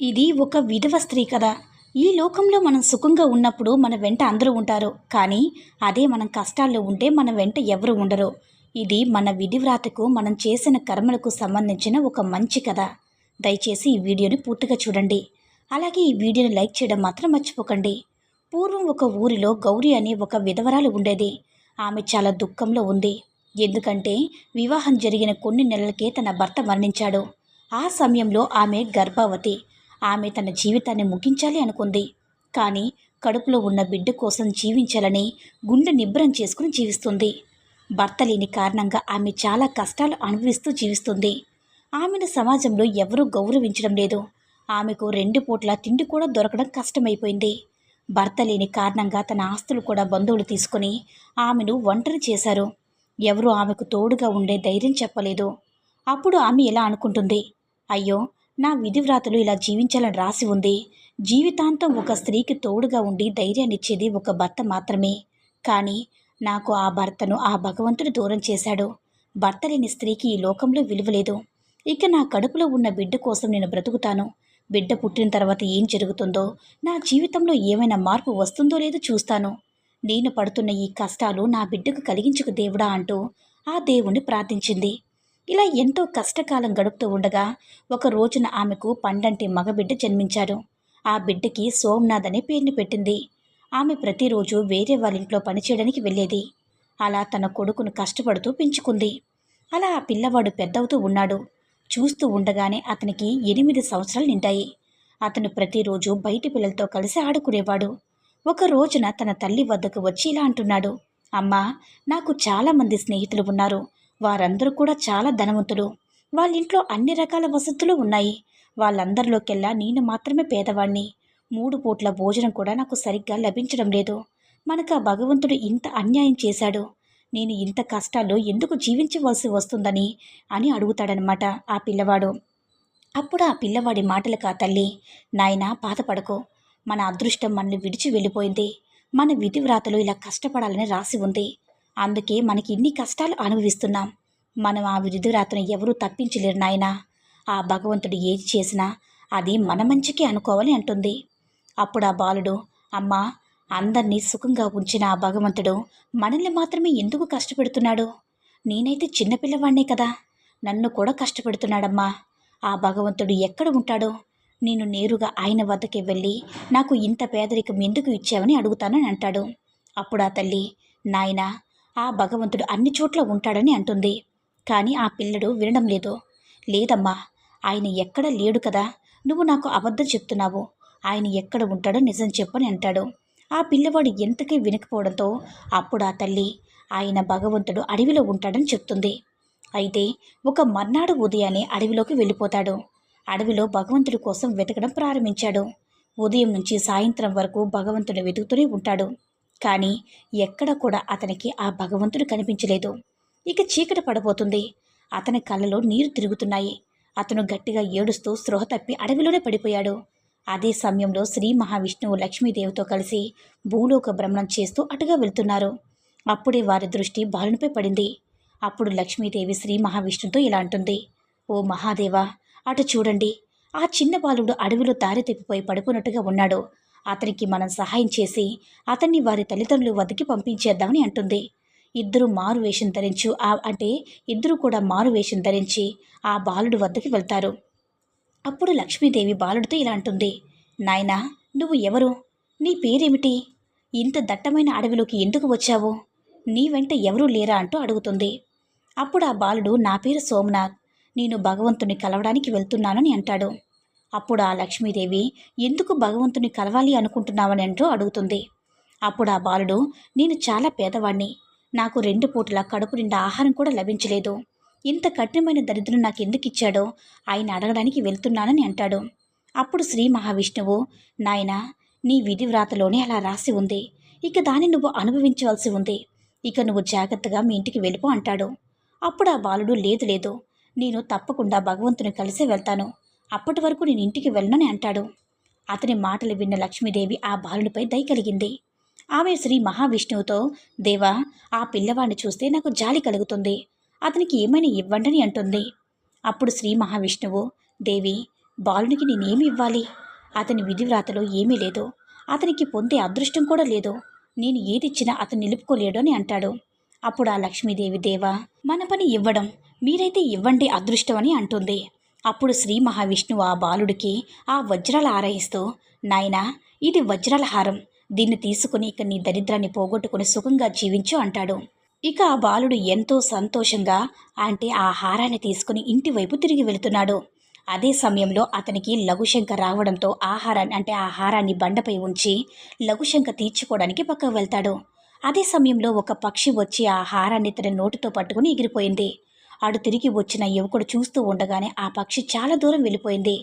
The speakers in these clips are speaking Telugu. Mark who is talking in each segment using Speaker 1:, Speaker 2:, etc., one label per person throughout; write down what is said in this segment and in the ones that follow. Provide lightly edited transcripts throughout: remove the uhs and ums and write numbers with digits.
Speaker 1: ఇది ఒక విధవ స్త్రీ కథ. ఈ లోకంలో మనం సుఖంగా ఉన్నప్పుడు మన వెంట అందరూ ఉంటారు. కానీ అదే మనం కష్టాల్లో ఉంటే మన వెంట ఎవరు ఉండరు. ఇది మన విధివ్రాతకు మనం చేసిన కర్మలకు సంబంధించిన ఒక మంచి కథ. దయచేసి ఈ వీడియోని పూర్తిగా చూడండి. అలాగే ఈ వీడియోని లైక్ చేయడం మాత్రం మర్చిపోకండి. పూర్వం ఒక ఊరిలో గౌరీ అనే ఒక విధవరాలు ఉండేది. ఆమె చాలా దుఃఖంలో ఉంది. ఎందుకంటే వివాహం జరిగిన కొన్ని నెలలకే తన భర్త మరణించాడు. ఆ సమయంలో ఆమె గర్భవతి. ఆమె తన జీవితాన్ని ముగించాలి అనుకుంది. కానీ కడుపులో ఉన్న బిడ్డ కోసం జీవించాలని గుండె నిబ్బరం చేసుకుని జీవిస్తుంది. భర్త లేని కారణంగా ఆమె చాలా కష్టాలు అనుభవిస్తూ జీవిస్తుంది. ఆమెను సమాజంలో ఎవరూ గౌరవించడం లేదు. ఆమెకు 2 పూట్ల తిండి కూడా దొరకడం కష్టమైపోయింది. భర్త లేని కారణంగా తన ఆస్తులు కూడా బంధువులు తీసుకుని ఆమెను ఒంటరి చేశారు. ఎవరూ ఆమెకు తోడుగా ఉండే ధైర్యం చెప్పలేదు. అప్పుడు ఆమె ఎలా అనుకుంటుంది, అయ్యో, నా విధివ్రాతలు ఇలా జీవించాలని రాసి ఉంది. జీవితాంతం ఒక స్త్రీకి తోడుగా ఉండి ధైర్యాన్నిచ్చేది ఒక భర్త మాత్రమే. కానీ నాకు ఆ భర్తను ఆ భగవంతుడు దూరం చేశాడు. భర్త లేని స్త్రీకి ఈ లోకంలో విలువలేదు. ఇక నా కడుపులో ఉన్న బిడ్డ కోసం నేను బ్రతుకుతాను. బిడ్డ పుట్టిన తర్వాత ఏం జరుగుతుందో, నా జీవితంలో ఏమైనా మార్పు వస్తుందో లేదో చూస్తాను. నేను పడుతున్న ఈ కష్టాలు నా బిడ్డకు కలిగించుకు దేవుడా అంటూ ఆ దేవుణ్ణి ప్రార్థించింది. ఇలా ఎంతో కష్టకాలం గడుపుతూ ఉండగా ఒక రోజున ఆమెకు పండంటి మగబిడ్డ జన్మించాడు. ఆ బిడ్డకి సోమనాథ్ అనే పేరుని పెట్టింది. ఆమె ప్రతిరోజు వేరే వాళ్ళ ఇంట్లో పనిచేయడానికి వెళ్ళేది. అలా తన కొడుకును కష్టపడుతూ పెంచుకుంది. అలా ఆ పిల్లవాడు పెద్దవుతూ ఉన్నాడు. చూస్తూ ఉండగానే అతనికి 8 సంవత్సరాలు నిండాయి. అతను ప్రతిరోజు బయటి పిల్లలతో కలిసి ఆడుకునేవాడు. ఒక రోజున తన తల్లి వద్దకు వచ్చి ఇలా అంటున్నాడు, అమ్మా, నాకు చాలామంది స్నేహితులు ఉన్నారు. వారందరూ కూడా చాలా ధనవంతులు. వాళ్ళ ఇంట్లో అన్ని రకాల వసతులు ఉన్నాయి. వాళ్ళందరిలోకెల్లా నేను మాత్రమే పేదవాణ్ణి. 3 పూట్ల భోజనం కూడా నాకు సరిగ్గా లభించడం లేదు. మనకు ఆ భగవంతుడు ఇంత అన్యాయం చేశాడు. నేను ఇంత కష్టాల్లో ఎందుకు జీవించవలసి వస్తుందని అని అడుగుతాడనమాట ఆ పిల్లవాడు. అప్పుడు ఆ పిల్లవాడి మాటలకు ఆ తల్లి, నాయనా, బాధపడకు. మన అదృష్టం మనల్ని విడిచి వెళ్ళిపోయింది. మన విధివ్రాతలో ఇలా కష్టపడాలని రాసి ఉంది. అందుకే మనకి ఇన్ని కష్టాలు అనుభవిస్తున్నాం. మనం ఆ విధివ్రాతను ఎవరూ తప్పించలేరు నాయనా. ఆ భగవంతుడు ఏది చేసినా అది మన మంచికే అనుకోవాలి అంటుంది. అప్పుడు ఆ బాలుడు, అమ్మా, అందరినీ సుఖంగా ఉంచిన ఆ భగవంతుడు మనల్ని మాత్రమే ఎందుకు కష్టపెడుతున్నాడు? నేనైతే చిన్నపిల్లవాడినే కదా, నన్ను కూడా కష్టపెడుతున్నాడమ్మా. ఆ భగవంతుడు ఎక్కడ ఉంటాడో? నేను నేరుగా ఆయన వద్దకే వెళ్ళి నాకు ఇంత పేదరికం ఎందుకు ఇచ్చావని అడుగుతానని అంటాడు. అప్పుడు ఆ తల్లి, నాయనా, ఆ భగవంతుడు అన్ని చోట్ల ఉంటాడని అంటుంది. కానీ ఆ పిల్లడు వినడం లేదు. లేదమ్మా, ఆయన ఎక్కడ లేడు కదా, నువ్వు నాకు అబద్ధం చెప్తున్నావు. ఆయన ఎక్కడ ఉంటాడో నిజం చెప్పని అంటాడు. ఆ పిల్లవాడు ఎంతకీ వినకపోవడంతో అప్పుడు ఆ తల్లి, ఆయన భగవంతుడు అడవిలో ఉంటాడని చెప్తుంది. అయితే ఒక మర్నాడు ఉదయాన్నే అడవిలోకి వెళ్ళిపోతాడు. అడవిలో భగవంతుడి కోసం వెతకడం ప్రారంభించాడు. ఉదయం నుంచి సాయంత్రం వరకు భగవంతుడు వెతుకుతూనే ఉంటాడు. కానీ ఎక్కడ కూడా అతనికి ఆ భగవంతుడు కనిపించలేదు. ఇక చీకటి పడబోతుంది. అతని కళ్ళలో నీరు తిరుగుతున్నాయి. అతను గట్టిగా ఏడుస్తూ స్పృహ తప్పి అడవిలోనే పడిపోయాడు. అదే సమయంలో శ్రీ మహావిష్ణువు లక్ష్మీదేవితో కలిసి భూలోక భ్రమణం చేస్తూ అటుగా వెళ్తున్నారు. అప్పుడే వారి దృష్టి బాలునిపై పడింది. అప్పుడు లక్ష్మీదేవి శ్రీ మహావిష్ణువుతో ఇలా అంటుంది, ఓ మహాదేవా, అటు చూడండి. ఆ చిన్న బాలుడు అడవిలో దారి తప్పిపోయి పడిపోయినట్టుగా ఉన్నాడు. అతనికి మనం సహాయం చేసి అతన్ని వారి తల్లిదండ్రుల వద్దకి పంపించేద్దామని అంటుంది. ఇద్దరు కూడా మారు వేషం ధరించి ఆ బాలుడు వద్దకి వెళ్తారు. అప్పుడు లక్ష్మీదేవి బాలుడితో ఇలా అంటుంది, నాయనా, నువ్వు ఎవరు? నీ పేరేమిటి? ఇంత దట్టమైన అడవిలోకి ఎందుకు వచ్చావు? నీ వెంట ఎవరూ లేరా అంటూ అడుగుతుంది. అప్పుడు ఆ బాలుడు, నా పేరు సోమనాథ్, నేను భగవంతుని కలవడానికి వెళ్తున్నానని అంటాడు. అప్పుడు ఆ లక్ష్మీదేవి, ఎందుకు భగవంతుని కలవాలి అనుకుంటున్నావని అంటూ అడుగుతుంది. అప్పుడు ఆ బాలుడు, నేను చాలా పేదవాణ్ణి. నాకు 2 పూటల కడుపు నిండా ఆహారం కూడా లభించలేదు. ఇంత కఠినమైన దరిద్రం నాకు ఎందుకు ఇచ్చాడో ఆయన అడగడానికి వెళ్తున్నానని అంటాడు. అప్పుడు శ్రీ మహావిష్ణువు, నాయనా, నీ విధివ్రాతలోనే అలా రాసి ఉంది. ఇక దాన్ని నువ్వు అనుభవించవలసి ఉంది. ఇక నువ్వు జాగ్రత్తగా మీ ఇంటికి వెళ్ళిపో అంటాడు. అప్పుడు ఆ బాలుడు, లేదు లేదు, నేను తప్పకుండా భగవంతుని కలిసే వెళ్తాను. అప్పటి వరకు నేను ఇంటికి వెళ్ళనని అంటాడు. అతని మాటలు విన్న లక్ష్మీదేవి ఆ బాలునిపై దయ కలిగింది. ఆమె శ్రీ మహావిష్ణువుతో, దేవా, ఆ పిల్లవాడిని చూస్తే నాకు జాలి కలుగుతుంది. అతనికి ఏమైనా ఇవ్వండని అంటుంది. అప్పుడు శ్రీ మహావిష్ణువు, దేవి, బాలునికి నేనేమి ఇవ్వాలి? అతని విధివ్రాతలో ఏమీ లేదు. అతనికి పొందే అదృష్టం కూడా లేదు. నేను ఏదిచ్చినా అతను నిలుపుకోలేడు అని అంటాడు. అప్పుడు ఆ లక్ష్మీదేవి, దేవా, మన పని ఇవ్వడం, మీరైతే ఇవ్వండి అదృష్టం అని అంటుంది. అప్పుడు శ్రీ మహావిష్ణువు ఆ బాలుడికి ఆ వజ్రాల ఆరయిస్తూ, నాయనా, ఇది వజ్రాల హారం, దీన్ని తీసుకుని ఇక నీ దరిద్రాన్ని పోగొట్టుకుని సుఖంగా జీవించు అంటాడు. ఇక ఆ బాలుడు ఎంతో సంతోషంగా అంటే ఆ హారాన్ని తీసుకుని ఇంటివైపు తిరిగి వెళుతున్నాడు. అదే సమయంలో అతనికి లఘుశంక రావడంతో ఆ హారాన్ని బండపై ఉంచి లఘుశంక తీర్చుకోవడానికి పక్కకు వెళ్తాడు. అదే సమయంలో ఒక పక్షి వచ్చి ఆ హారాన్ని తన నోటితో పట్టుకుని ఎగిరిపోయింది. అటు తిరిగి వచ్చిన యువకుడు చూస్తూ ఉండగానే ఆ పక్షి చాలా దూరం వెళ్ళిపోయింది.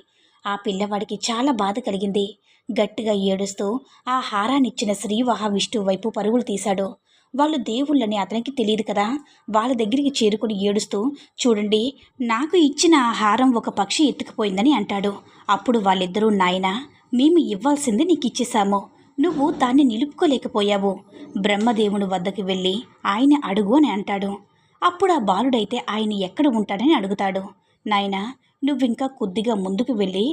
Speaker 1: ఆ పిల్లవాడికి చాలా బాధ కలిగింది. గట్టిగా ఏడుస్తూ ఆ హారాన్నిచ్చిన శ్రీ మహావిష్ణువు వైపు పరుగులు తీశాడు. వాళ్ళు దేవుళ్ళని అతనికి తెలియదు కదా. వాళ్ళ దగ్గరికి చేరుకుని ఏడుస్తూ, చూడండి, నాకు ఇచ్చిన ఆ హారం ఒక పక్షి ఎత్తుకుపోయిందని అంటాడు. అప్పుడు వాళ్ళిద్దరూ, నాయనా, మేము ఇవ్వాల్సింది నీకు ఇచ్చేశాము, నువ్వు దాన్ని నిలుపుకోలేకపోయావు, బ్రహ్మదేవుని వద్దకు వెళ్ళి ఆయన అడుగు అని అంటాడు. అప్పుడు ఆ బాలుడైతే ఆయన ఎక్కడ ఉంటాడని అడుగుతాడు. నాయనా, నువ్వింకా కొద్దిగా ముందుకు వెళ్ళి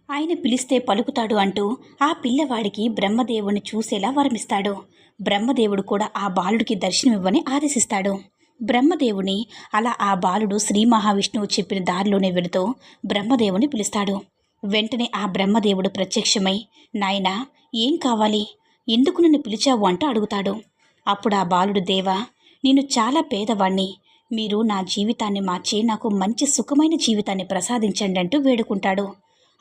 Speaker 1: ఆయన పిలిస్తే పలుకుతాడు అంటూ ఆ పిల్లవాడికి బ్రహ్మదేవుని చూసేలా వరమిస్తాడు. బ్రహ్మదేవుడు కూడా ఆ బాలుడికి దర్శనమివ్వని ఆదేశిస్తాడు. బ్రహ్మదేవుని అలా ఆ బాలుడు శ్రీ మహావిష్ణువు చెప్పిన దారిలోనే వెళుతూ బ్రహ్మదేవుని పిలుస్తాడు. వెంటనే ఆ బ్రహ్మదేవుడు ప్రత్యక్షమై, నాయనా, ఏం కావాలి, ఎందుకు నన్ను పిలిచావు అంటూ అడుగుతాడు. అప్పుడు ఆ బాలుడు, దేవా, నేను చాలా పేదవాణ్ణి, మీరు నా జీవితాన్ని మార్చి నాకు మంచి సుఖమైన జీవితాన్ని ప్రసాదించండి అంటూ వేడుకుంటాడు.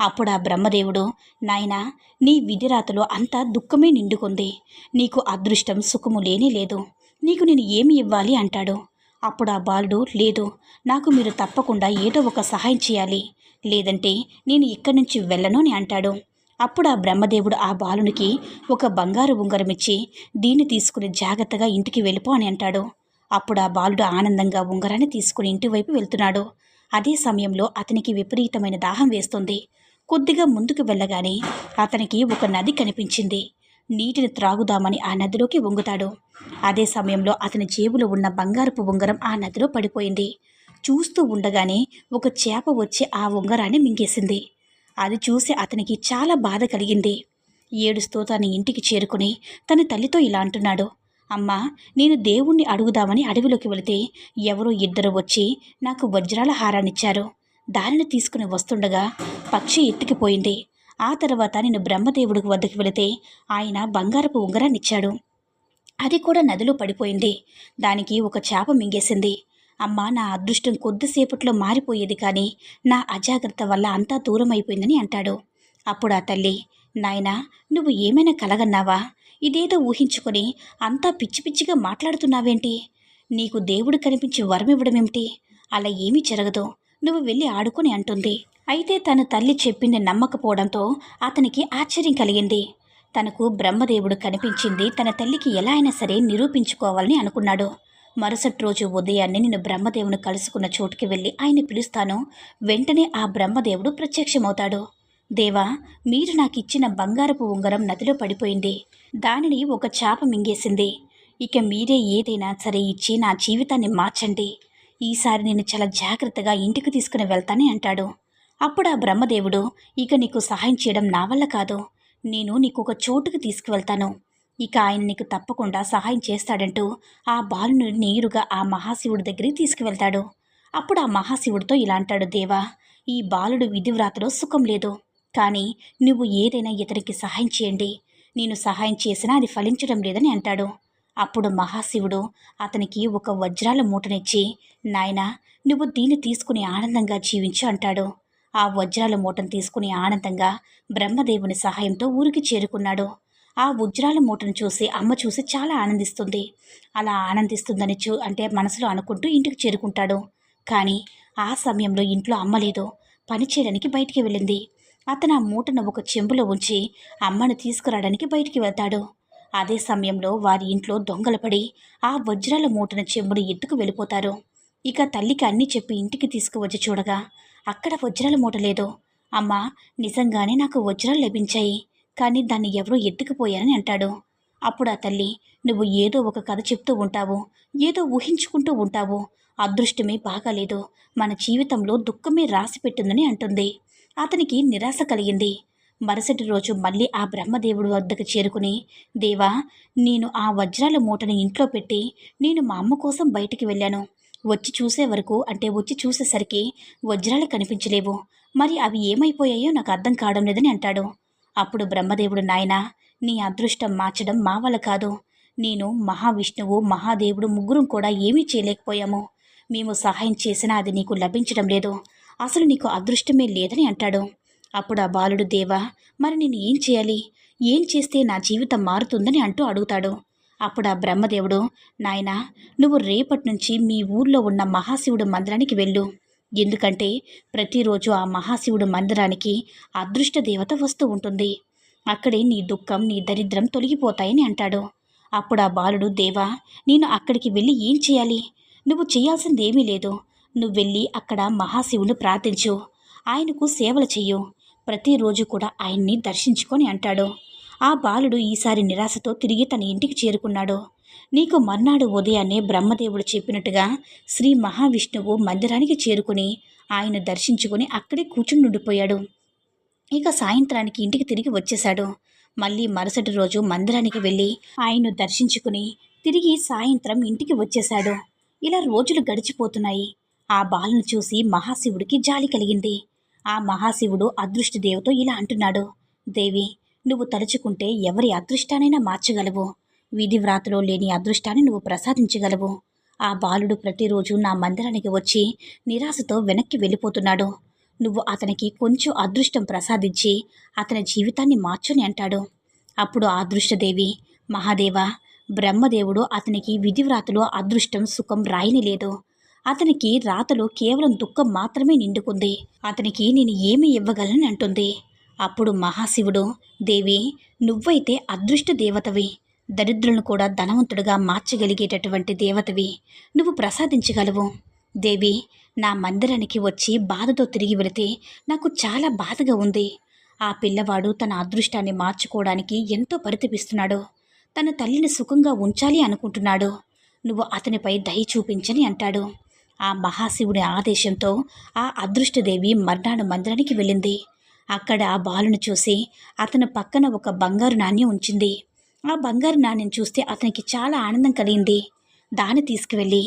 Speaker 1: అప్పుడు ఆ బ్రహ్మదేవుడు, నాయనా, నీ విధిరాతలో అంతా దుఃఖమే నిండుకుంది, నీకు అదృష్టం సుఖము లేనే లేదు, నీకు నేను ఏమి ఇవ్వాలి అంటాడు. అప్పుడు ఆ బాలుడు, లేదు, నాకు మీరు తప్పకుండా ఏదో ఒక సహాయం చేయాలి, లేదంటే నేను ఇక్కడి నుంచి వెళ్ళను అని అంటాడు. అప్పుడు ఆ బ్రహ్మదేవుడు ఆ బాలునికి ఒక బంగారు ఉంగరం ఇచ్చి, దీన్ని తీసుకుని జాగ్రత్తగా ఇంటికి వెళ్ళిపో అని అంటాడు. అప్పుడు ఆ బాలుడు ఆనందంగా ఉంగరాన్ని తీసుకుని ఇంటివైపు వెళ్తున్నాడు. అదే సమయంలో అతనికి విపరీతమైన దాహం వేస్తుంది. కొద్దిగా ముందుకు వెళ్ళగానే అతనికి ఒక నది కనిపించింది. నీటిని త్రాగుదామని ఆ నదిలోకి వంగుతాడు. అదే సమయంలో అతని జేబులో ఉన్న బంగారపు ఉంగరం ఆ నదిలో పడిపోయింది. చూస్తూ ఉండగానే ఒక చేప వచ్చి ఆ ఉంగరాన్ని మింగేసింది. అది చూసి అతనికి చాలా బాధ కలిగింది. ఏడుస్తూ తన ఇంటికి చేరుకుని తన తల్లితో ఇలా అంటున్నాడు. అమ్మా, నేను దేవుణ్ణి అడుగుదామని అడవిలోకి వెళితే ఎవరో ఇద్దరు వచ్చి నాకు వజ్రాల హారాన్నిచ్చారు. దానిని తీసుకుని వస్తుండగా పక్షి ఎత్తుకుపోయింది. ఆ తర్వాత నేను బ్రహ్మదేవుడికి వద్దకు వెళితే ఆయన బంగారపు ఉంగరాన్నిచ్చాడు. అది కూడా నదిలో పడిపోయింది. దానికి ఒక చేప మింగేసింది. అమ్మ, నా అదృష్టం కొద్దిసేపట్లో మారిపోయేది, కానీ నా అజాగ్రత్త వల్ల అంతా దూరం అయిపోయిందని అంటాడు. అప్పుడు ఆ తల్లి, నాయనా, నువ్వు ఏమైనా కలగన్నావా? ఇదేదో ఊహించుకొని అంతా పిచ్చి పిచ్చిగా మాట్లాడుతున్నావేంటి? నీకు దేవుడు కనిపించి వరం ఇవ్వడమేమిటి? అలా ఏమీ జరగదు, నువ్వు వెళ్ళి ఆడుకొని అంటుంది. అయితే తన తల్లి చెప్పింది నమ్మకపోవడంతో అతనికి ఆశ్చర్యం కలిగింది. తనకు బ్రహ్మదేవుడు కనిపించింది తన తల్లికి ఎలా అయినా సరే నిరూపించుకోవాలని అనుకున్నాడు. మరుసటి రోజు ఉదయాన్నే నేను బ్రహ్మదేవుని కలుసుకున్న చోటుకి వెళ్ళి ఆయన్ని పిలుస్తాను, వెంటనే ఆ బ్రహ్మదేవుడు ప్రత్యక్షమవుతాడు. దేవా, మీరు నాకిచ్చిన బంగారపు ఉంగరం నదిలో పడిపోయింది, దానిని ఒక చేప మింగేసింది. ఇక మీరే ఏదైనా సరే ఇచ్చి నా జీవితాన్ని మార్చండి. ఈసారి నేను చాలా జాగ్రత్తగా ఇంటికి తీసుకుని వెళ్తానే అంటాడు. అప్పుడు ఆ బ్రహ్మదేవుడు, ఇక నీకు సహాయం చేయడం నా వల్ల కాదు, నేను నీకు ఒక చోటుకు తీసుకువెళ్తాను, ఇక ఆయన నీకు తప్పకుండా సహాయం చేస్తాడంటూ ఆ బాలుని నేరుగా ఆ మహాశివుడి దగ్గరికి తీసుకువెళ్తాడు. అప్పుడు ఆ మహాశివుడితో ఇలా అంటాడు. దేవా, ఈ బాలుడు విధివ్రాతలో సుఖం లేదు, కానీ నువ్వు ఏదైనా ఇతనికి సహాయం చేయండి, నేను సహాయం చేసినా అది ఫలించడం లేదని అంటాడు. అప్పుడు మహాశివుడు అతనికి ఒక వజ్రాల మూటనిచ్చి, నాయనా, నువ్వు దీన్ని తీసుకుని ఆనందంగా జీవించు అంటాడు. ఆ వజ్రాల మూటను తీసుకుని ఆనందంగా బ్రహ్మదేవుని సహాయంతో ఊరికి చేరుకున్నాడు. ఆ వజ్రాల మూటను చూసి అమ్మ చూసి చాలా ఆనందిస్తుంది. అలా ఆనందిస్తుందని మనసులో అనుకుంటూ ఇంటికి చేరుకుంటాడు. కానీ ఆ సమయంలో ఇంట్లో అమ్మ లేదు, పని చేయడానికి బయటికి వెళ్ళింది. అతను ఆ మూటను ఒక చెంబులో ఉంచి అమ్మను తీసుకురావడానికి బయటికి వెళ్తాడు. అదే సమయంలో వారి ఇంట్లో దొంగలు పడి ఆ వజ్రాల మూటను చెంబును ఎత్తుకు వెళ్ళిపోతారు. ఇక తల్లికి అన్నీ చెప్పి ఇంటికి తీసుకువచ్చి చూడగా అక్కడ వజ్రాల మూట లేదు. అమ్మా, నిజంగానే నాకు వజ్రాలు లభించాయి, కానీ దాన్ని ఎవరో ఎత్తుకుపోయారని అంటాడు. అప్పుడు ఆ తల్లి, నువ్వు ఏదో ఒక కథ చెప్తూ ఉంటావు, ఏదో ఊహించుకుంటూ ఉంటావు, అదృష్టమే బాగాలేదు, మన జీవితంలో దుఃఖమే రాసి పెట్టిందని అంటుంది. అతనికి నిరాశ కలిగింది. మరుసటి రోజు మళ్ళీ ఆ బ్రహ్మదేవుడి వద్దకు చేరుకుని, దేవా, నేను ఆ వజ్రాల మూటని ఇంట్లో పెట్టి నేను మా అమ్మ కోసం బయటికి వెళ్ళాను. వచ్చి చూసేసరికి వజ్రాలు కనిపించలేవు. మరి అవి ఏమైపోయాయో నాకు అర్థం కావడం లేదని అంటాడు. అప్పుడు బ్రహ్మదేవుడు, నాయనా, నీ అదృష్టం మార్చడం మా వల్ల కాదు. నేను, మహావిష్ణువు, మహాదేవుడు ముగ్గురం కూడా ఏమీ చేయలేకపోయాము. మేము సహాయం చేసినా అది నీకు లభించడం లేదు. అసలు నీకు అదృష్టమే లేదని అంటాడు. అప్పుడు ఆ బాలుడు, దేవా, మరి నేను ఏం చేయాలి? ఏం చేస్తే నా జీవితం మారుతుందని అంటూ అడుగుతాడు. అప్పుడు ఆ బ్రహ్మదేవుడు, నాయనా, నువ్వు రేపటి నుంచి మీ ఊర్లో ఉన్న మహాశివుడు మందిరానికి వెళ్ళు. ఎందుకంటే ప్రతిరోజు ఆ మహాశివుడు మందిరానికి అదృష్ట దేవత వస్తూ ఉంటుంది. అక్కడే నీ దుఃఖం, నీ దరిద్రం తొలగిపోతాయని అంటాడు. అప్పుడు ఆ బాలుడు, దేవా, నేను అక్కడికి వెళ్ళి ఏం చేయాలి? నువ్వు చేయాల్సిందేమీ లేదు. నువ్వు వెళ్ళి అక్కడ మహాశివుని ప్రార్థించు, ఆయనకు సేవలు చెయ్యు, ప్రతిరోజు కూడా ఆయన్ని దర్శించుకొని అంటాడు. ఆ బాలుడు ఈసారి నిరాశతో తిరిగి తన ఇంటికి చేరుకున్నాడు. నీకు మర్నాడు ఉదయాన్నే బ్రహ్మదేవుడు చెప్పినట్టుగా శ్రీ మహావిష్ణువు మందిరానికి చేరుకుని ఆయన దర్శించుకుని అక్కడే కూర్చుండిపోయాడు. ఇక సాయంత్రానికి ఇంటికి తిరిగి వచ్చేశాడు. మళ్ళీ మరుసటి రోజు మందిరానికి వెళ్ళి ఆయన్ను దర్శించుకుని తిరిగి సాయంత్రం ఇంటికి వచ్చేశాడు. ఇలా రోజులు గడిచిపోతున్నాయి. ఆ బాలను చూసి మహాశివుడికి జాలి కలిగింది. ఆ మహాశివుడు అదృష్టదేవతో ఇలా అంటున్నాడు, దేవి, నువ్వు తలుచుకుంటే ఎవరి అదృష్టానైనా మార్చగలవు. విధి వ్రాతలో లేని అదృష్టాన్ని నువ్వు ప్రసాదించగలవు. ఆ బాలుడు ప్రతిరోజు నా మందిరానికి వచ్చి నిరాశతో వెనక్కి వెళ్ళిపోతున్నాడు. నువ్వు అతనికి కొంచెం అదృష్టం ప్రసాదించి అతని జీవితాన్ని మార్చుని అంటాడు. అప్పుడు ఆ అదృష్టదేవి, మహాదేవ, బ్రహ్మదేవుడు అతనికి విధివ్రాతలో అదృష్టం, సుఖం రాయని లేదు. అతనికి రాతలో కేవలం దుఃఖం మాత్రమే నిండుకుంది. అతనికి నేను ఏమి ఇవ్వగలను అంటుంది. అప్పుడు మహాశివుడు, దేవి, నువ్వైతే అదృష్ట దేవతవి, దరిద్రులను కూడా ధనవంతుడిగా మార్చగలిగేటటువంటి దేవతవి, నువ్వు ప్రసాదించగలవు. దేవి, నా మందిరానికి వచ్చి బాధతో తిరిగి వెళితే నాకు చాలా బాధగా ఉంది. ఆ పిల్లవాడు తన అదృష్టాన్ని మార్చుకోవడానికి ఎంతో పరితపిస్తున్నాడు. తన తల్లిని సుఖంగా ఉంచాలి అనుకుంటున్నాడు. నువ్వు అతనిపై దయ చూపించని అంటాడు. ఆ మహాశివుడి ఆదేశంతో ఆ అదృష్టదేవి మర్నాడు మందిరానికి వెళ్ళింది. అక్కడ ఆ బాలును చూసి అతని పక్కన ఒక బంగారు నాణ్యం ఉంచింది. ఆ బంగారు నాణ్యం చూస్తే అతనికి చాలా ఆనందం కలిగింది. దాన్ని తీసుకువెళ్ళి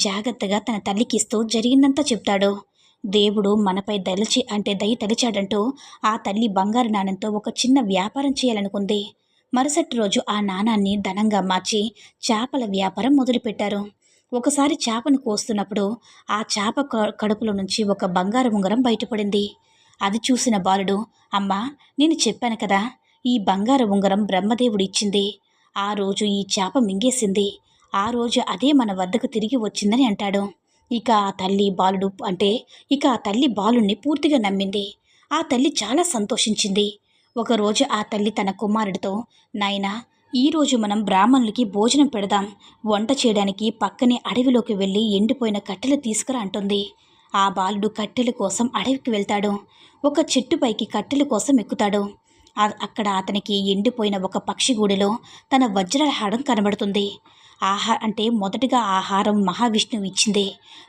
Speaker 1: జాగ్రత్తగా తన తల్లికి ఇస్తూ జరిగిందంతా చెప్తాడు. దేవుడు మనపై దయ తలిచాడంటూ ఆ తల్లి బంగారు నాణ్యంతో ఒక చిన్న వ్యాపారం చేయాలనుకుంది. మరుసటి రోజు ఆ నాణాన్ని ధనంగా మార్చి చేపల వ్యాపారం మొదలుపెట్టారు. ఒకసారి చేపను కోస్తున్నప్పుడు ఆ చేప కడుపులో నుంచి ఒక బంగారు ఉంగరం బయటపడింది. అది చూసిన బాలుడు, అమ్మా, నేను చెప్పాను కదా, ఈ బంగారు ఉంగరం బ్రహ్మదేవుడు ఇచ్చింది. ఆ రోజు ఈ చేప మింగేసింది. ఆ రోజు అదే మన వద్దకు తిరిగి వచ్చిందని అంటాడు. ఇక ఆ తల్లి బాలుణ్ణి పూర్తిగా నమ్మింది. ఆ తల్లి చాలా సంతోషించింది. ఒకరోజు ఆ తల్లి తన కుమారుడితో, నాయనా, ఈరోజు మనం బ్రాహ్మణులకి భోజనం పెడదాం. వంట చేయడానికి పక్కనే అడవిలోకి వెళ్ళి ఎండిపోయిన కట్టెలు తీసుకురా అంటుంది. ఆ బాలుడు కట్టెల కోసం అడవికి వెళ్తాడు. ఒక చెట్టుపైకి కట్టెల కోసం ఎక్కుతాడు. అక్కడ అతనికి ఎండిపోయిన ఒక పక్షి గూడిలో తన వజ్రాల హారం కనబడుతుంది. మొదటగా ఆహారం మహావిష్ణువు ఇచ్చింది.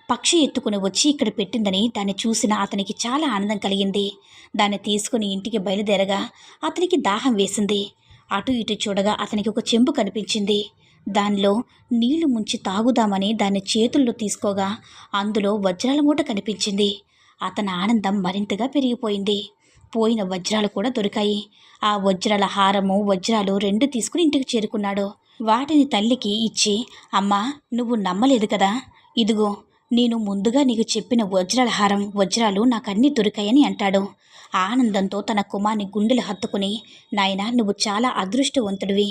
Speaker 1: పక్షి ఎత్తుకుని వచ్చి ఇక్కడ పెట్టిందని దాన్ని చూసిన అతనికి చాలా ఆనందం కలిగింది. దాన్ని తీసుకుని ఇంటికి బయలుదేరగా అతనికి దాహం వేసింది. అటు ఇటు చూడగా అతనికి ఒక చెంబు కనిపించింది. దానిలో నీళ్లు ముంచి తాగుదామని దాన్ని చేతుల్లో తీసుకోగా అందులో వజ్రాల మూట కనిపించింది. అతని ఆనందం మరింతగా పెరిగిపోయింది. పోయిన వజ్రాలు కూడా దొరికాయి. ఆ వజ్రాల హారము, వజ్రాలు 2 తీసుకుని ఇంటికి చేరుకున్నాడు. వాటిని తల్లికి ఇచ్చి, అమ్మా, నువ్వు నమ్మలేదు కదా, ఇదిగో, నేను ముందుగా నీకు చెప్పిన వజ్రాల హారం, వజ్రాలు నాకన్నీ దొరికాయని అంటాడు. ఆనందంతో తన కుమార్ని గుండెలు హత్తుకుని, నాయనా, నువ్వు చాలా అదృష్టవంతుడివి,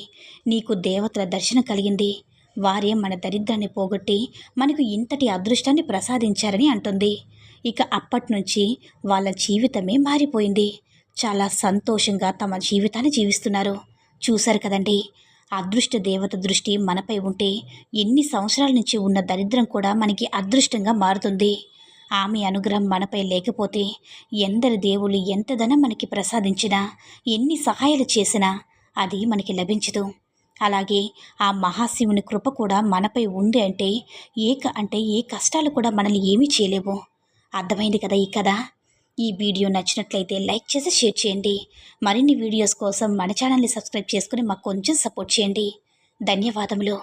Speaker 1: నీకు దేవతల దర్శనం కలిగింది. వారే మన దరిద్రాన్ని పోగొట్టి మనకు ఇంతటి అదృష్టాన్ని ప్రసాదించారని అంటుంది. ఇక అప్పట్నుంచి వాళ్ళ జీవితమే మారిపోయింది. చాలా సంతోషంగా తమ జీవితాన్ని జీవిస్తున్నారు. చూశారు కదండి, అదృష్ట దేవత దృష్టి మనపై ఉంటే ఎన్ని సంవత్సరాల నుంచి ఉన్న దరిద్రం కూడా మనకి అదృష్టంగా మారుతుంది. ఆమె అనుగ్రహం మనపై లేకపోతే ఎందరి దేవుళ్ళు ఎంత ధనం మనకి ప్రసాదించినా, ఎన్ని సహాయాలు చేసినా అది మనకి లభించదు. అలాగే ఆ మహాశివుని కృప కూడా మనపై ఉంది అంటే ఏ కష్టాలు కూడా మనల్ని ఏమీ చేయలేవు. అర్థమైంది కదా ఈ కథ? ఈ వీడియో నచ్చినట్లయితే లైక్ చేసి షేర్ చేయండి. మరిన్ని వీడియోస్ కోసం మన ఛానల్ని సబ్స్క్రైబ్ చేసుకుని మాకు కొంచెం సపోర్ట్ చేయండి. ధన్యవాదములు.